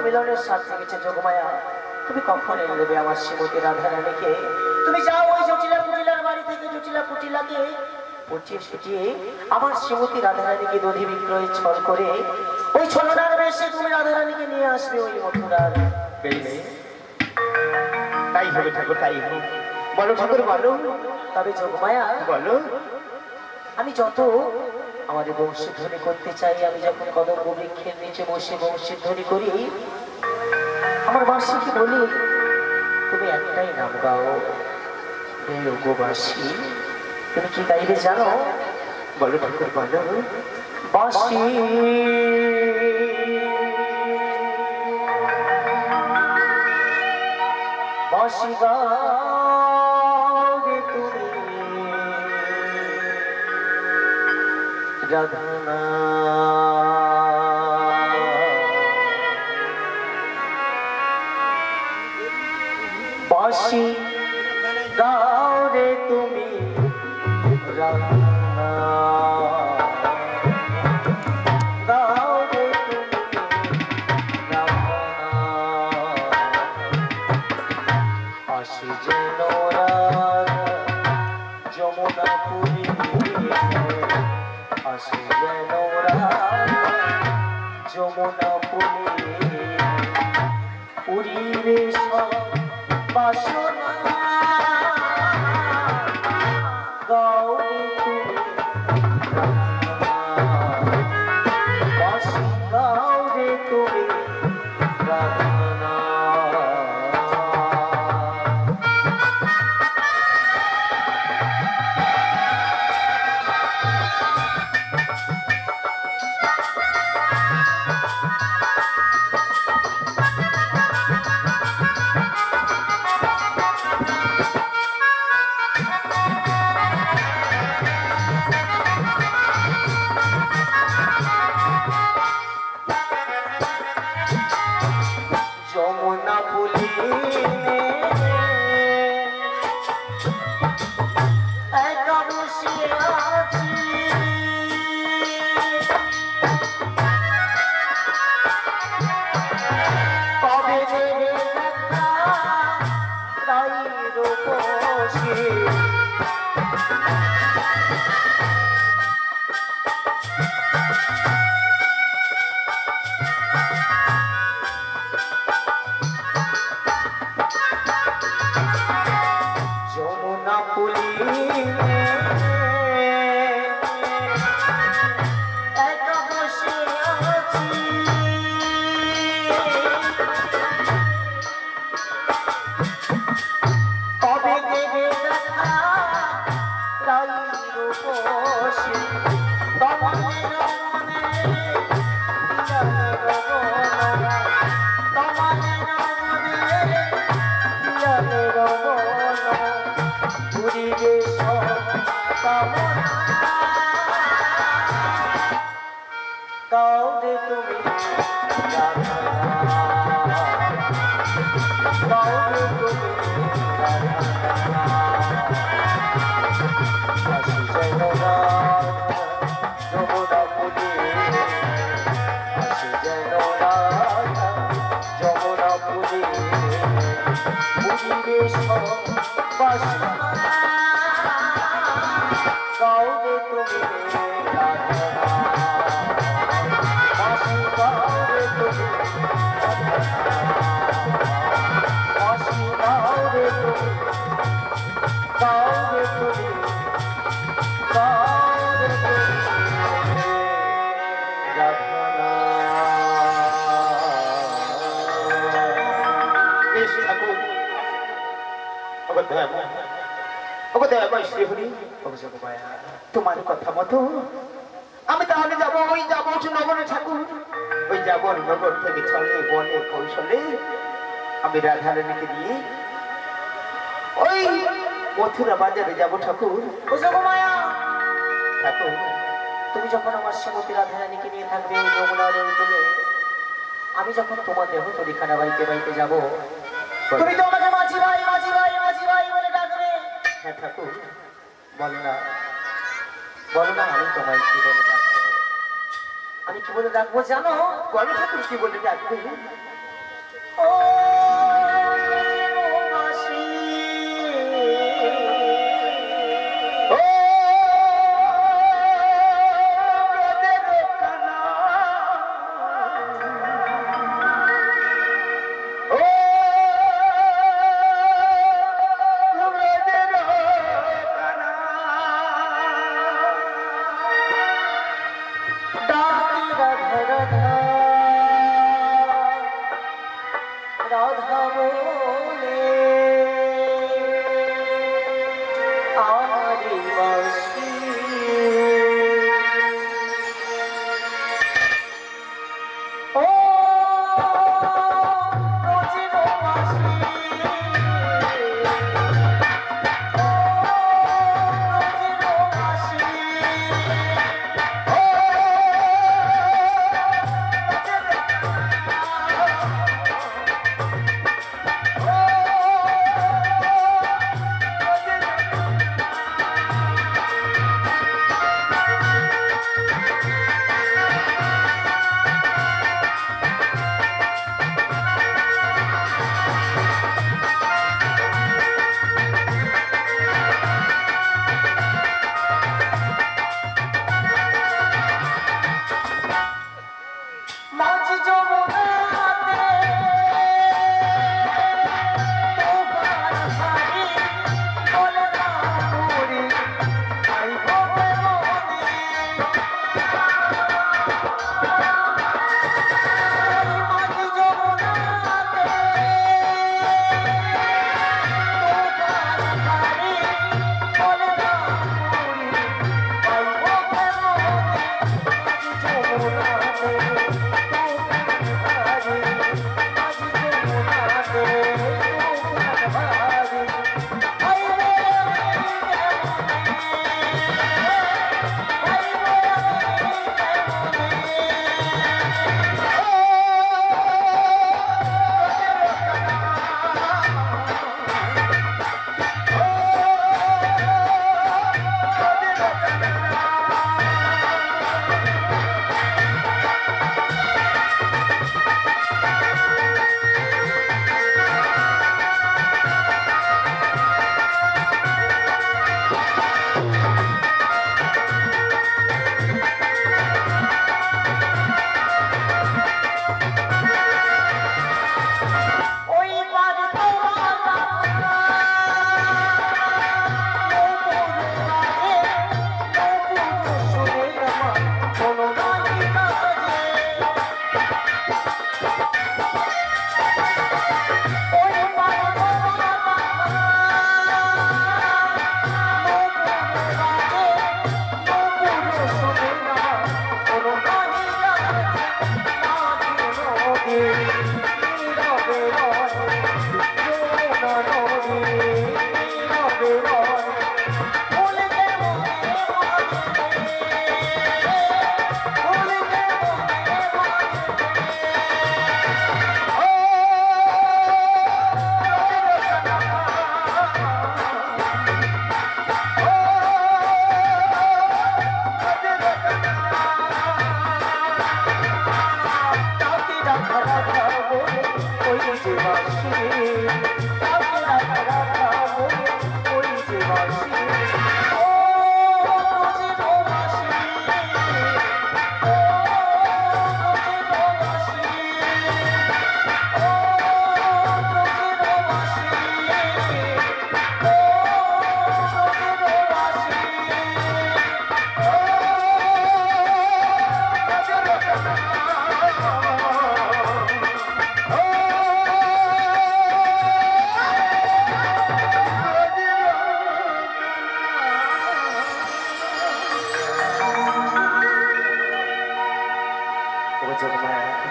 মিলনের সাথ থেকেছে যোগমায়া। তুমি কখন এনে দেবে আমার শ্রীমতী রাধারানীকে? তুমি যাও ওই জটিলা কুটিলার বাড়ি থেকে জটিলা কুটিলাকে পচিয়ে সুচিয়ে আমার শ্রীমতী রাধারানীকে দধি বিক্রয় ছল করে ওই ছলনার বেশে তুমি রাধারানীকে নিয়ে আসবে ওই মথুরার। তাই হবে ঠাকুর, তাই হবে। বলো ঠাকুর বলো। তবে যোগমায়া বলো। আমি যত আমাদের বংশধ্বনি করতে চাই, আমি যখন কদম্ব বৃক্ষের নিচে বসে বংশধ্বনি করি, আমার বাঁশিকে বলি তুমি একটাই নাম গাও, বাঁশি। তুমি কি গাইবে জানো? বলো ঠাকুর বলো। বাঁশি বাঁশি গাও রে তুমি রাধনা, বাঁশি গাও রে তুমি রাধনা, গাও রে তুমি রাধনা। আসি যেন যমুনা পুরী, আসি যেন যমুনা পুরী, পুরীরে সব বাসনা গাও রে তুমি রাধনা, বাঁশি গাও রে তুমি রাধনা। যমুনা পুজে আসে যেন রাধা যমুনা পুজে পুজিবে সব বাসনা গাওবে তুমি রাধা বাসি গাওবে তুমি বাসি গাওবে তুমি গাওবে তুমি গাওবে তুমি রাধা বেশ ঠাকুর শ্রীহরি তোমার কথা মতো আমি তাহলে যাবো ওই যাবো নগরে ঠাকুর ওই যাবো নগর থেকে ছলে বলে কৌশলে আমি রাধারানীকে নিয়ে ওই মথুরা বাজারে যাবো ঠাকুর মায়া ঠাকুর তুমি যখন আমার শ্রীমতী রাধারানীকে নিয়ে থাকবে ওই যমুনার ওই তুলে আমি যখন তোমার দেহ তরিখানা বাইতে বাইতে যাব তুমি তো আমাকে মাঝি ভাই মাঝি ভাই মাঝি ভাই বলে ডাকবে হ্যাঁ ঠাকুর বলো না আমি তোমায় কি বলে ডাকবো আমি কি বলে ডাকবো জানো বলো ঠাকুর কি বলে ডাকবে ও মাসি ও ব্রজের কানা, ও ব্রজের কানা, ডাকি রাধা রাধা রাধা বলে আরে বাসি ও রোজির বাসি ও রোজির বাসি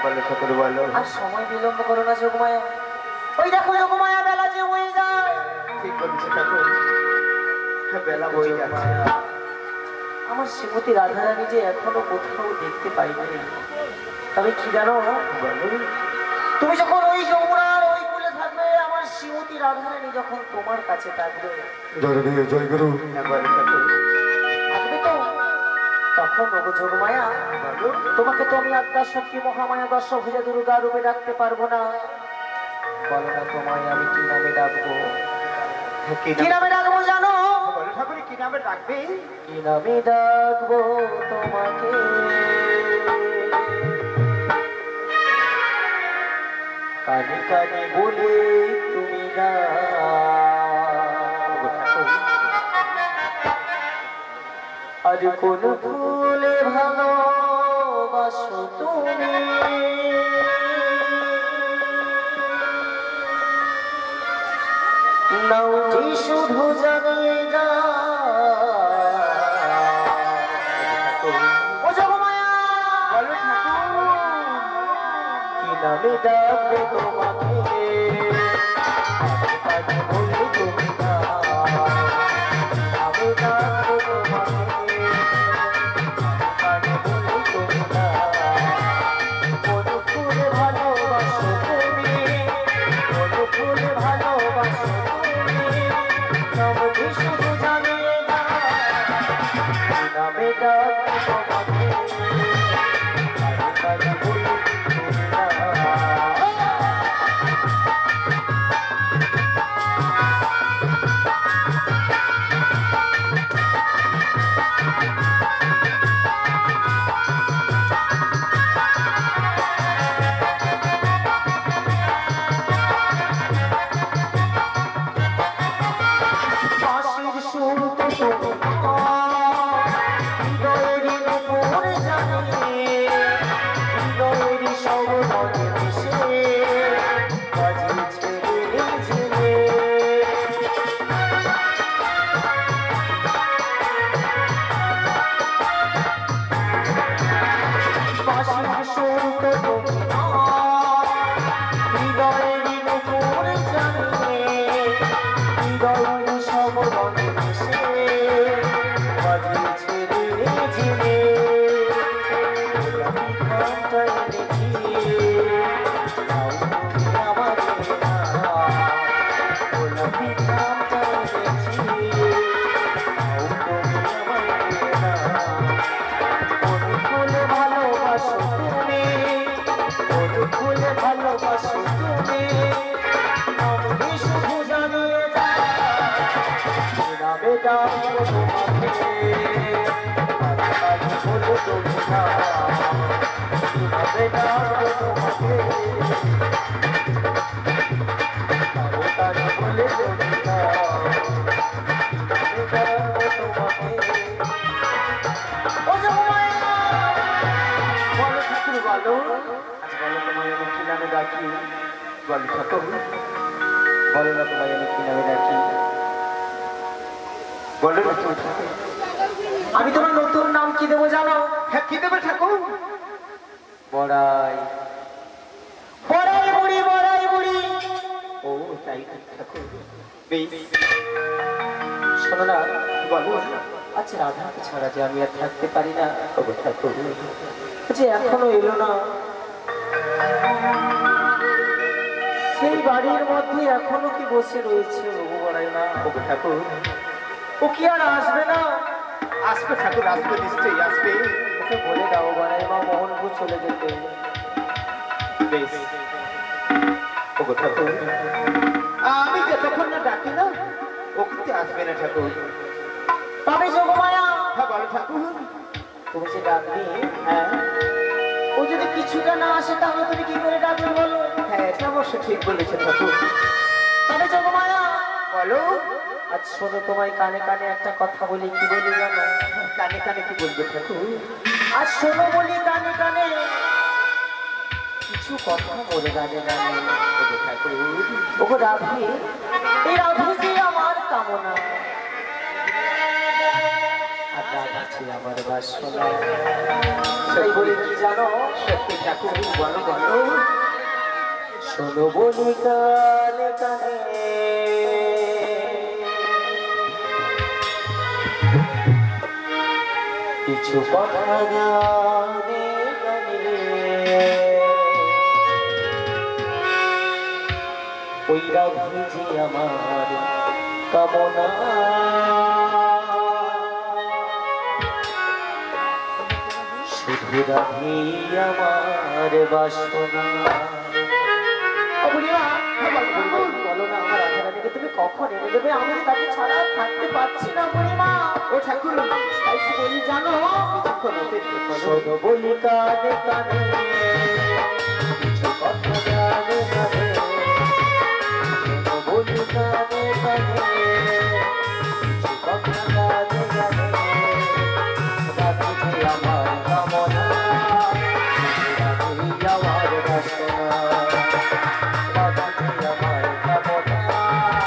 বলো ঠাকুর বলো। আর সময় বিলম্ব করো না যোগমায়া। ওই দেখো যোগমায়া, বেলা যে হয়ে যায়। ঠিক বলেছে ঠাকুর, বেলা বয়ে যাচ্ছে। আমার শ্রীমতী রাধারানী যে এখনো কোথাও দেখতে পাইনি। তবে কি জানো, বলো। তুমি যখন ওই যমুনার ওই কূলে থাকবে, আমার শ্রীমতী রাধারানী যখন তোমার কাছে থাকবে, জয় গুরু। বলো ঠাকুর। থাকবে তো তখন ওগো যোগমায়া, বলো। তোমাকে তো আমি আদ্যা শক্তি মহামায়া দশভুজা দুর্গা রূপে ডাকতে পারবো না। বলো না তোমায় আমি কি নামে ডাকবো? কি নামে ডাকবো জানো? বলো ঠাকুর, কি নামে ডাকবে? কি নামে ডাকবো তোমাকে? কানে কানে বলে তুমি না, আর কোন ফুলে ভালোবাসো তুমি, নামটি শুধু জানিয়ে যা। ও জগমায়া, বলো ঠাকুর। কি নামে ডাকবো তোমাকে? কানে বলে তুমি না, আমি ডাকবো তোমাকে। কানে বলে তুমি না, কোন ফুলে ভালোবাসো তুমি, কোন ফুলে ভালোবাসো তুমি, নামটি শুধু জানিয়ে যা। কি নামে ডাকবো তোমাকে? কানে বলে তুমি না। বাঁশির সুরতে তুমি হৃদয়ের উপর জানে, হৃদয়ের সব মনে মিশে বাজিয়েছে ঝিলে। বাঁশির সুরতে তুমি হৃদয়ের উপর জানে, হৃদয়ের সব মনে মিশে বাজিয়েছে ঝিলে। গানটা এনেছি, নাও তুমি আমাকে না। গোলাপি গানটা এনেছি, নাও তুমি আমাকে না। কোন ফুলে ভালোবাসো তুমি, কোন ফুলে ভালোবাসো তুমি, আমি শুধু জানিয়ে যা। কি নামে ডাকবো তোমাকে? কানে বলে তুমি না, কি নামে ডাকবো তোমাকে? কানে বলে তুমি না, কি নামে ডাকবো তোমাকে? ও জগমায়া, বলো ঠাকুর বলো। আজ বলো তোমায় আমি কি নামে ডাকি? বলো ঠাকুর। বলো না তোমায় আমি কি নামে ডাকি? বলো না তুমি ঠাকুর। আমি তোমার নতুন নাম কি দেবো জানো? হ্যাঁ, কি দেবে ঠাকুর? বড়াই। বড়াই বুড়ি, বড়াই বুড়ি। ও তাই ঠাকুর। বেশ, শোনো না, বলো। আচ্ছা রাধাকে ছাড়া যে আমি আর থাকতে পারি না। ওগো ঠাকুর। যে এখনো এলো না, সেই বাড়ির মধ্যে এখনো কি বসে রয়েছে রঘু বড়াই না? ওগো ঠাকুর। ও কি আর আসবে না? আসবে ঠাকুর, আসবে, নিশ্চয়ই আসবে। ওকে বলে দাও বড়াই মা মোহনপুর চলে যেতে। বেশ। ওগো ঠাকুর, আমি যতক্ষণ না ডাকি না, ও কিন্তু আসবে না ঠাকুর। তবে যোগমায়া, হ্যাঁ বলো ঠাকুর। তুমি যে ডাকবি, হ্যাঁ ও যদি কিছুটা না আসে তাহলে তুমি কি করে ডাকবে বলো? হ্যাঁ, এটা অবশ্য ঠিক বলেছে ঠাকুর। তবে যোগমায়া, বলো। আজ শোনো তোমায় কানে কানে একটা কথা বলি। কি বলি জানো? কানে কানে কি বলবে ঠাকুর? আজ শোনো বলি কানে কানে কিছু কথা বলে গানে গানে। ওগো ঠাকুর। ওগো রাধে, এই রাধে যে আমার কামনা, আর রাধা যে আমার বাসনা। তাই বলি কি জানো সত্যি ঠাকুর, বলো বলো। শোনো বলি কানে কানে কিছু কথা গানে গানে ওই রাধি যে আমার কামনা শুধু রাধি আমার বাসনা। বলো না আমার রাধারানীকে তুমি কখন এনে দেবে? আমি তাকে ছাড়া থাকতে পারছি না বুড়িমা। ও ঠাকুর, তাই কি বলি জানো? কিছুক্ষণ অপেক্ষা করো। শোনো বলি কানে কানে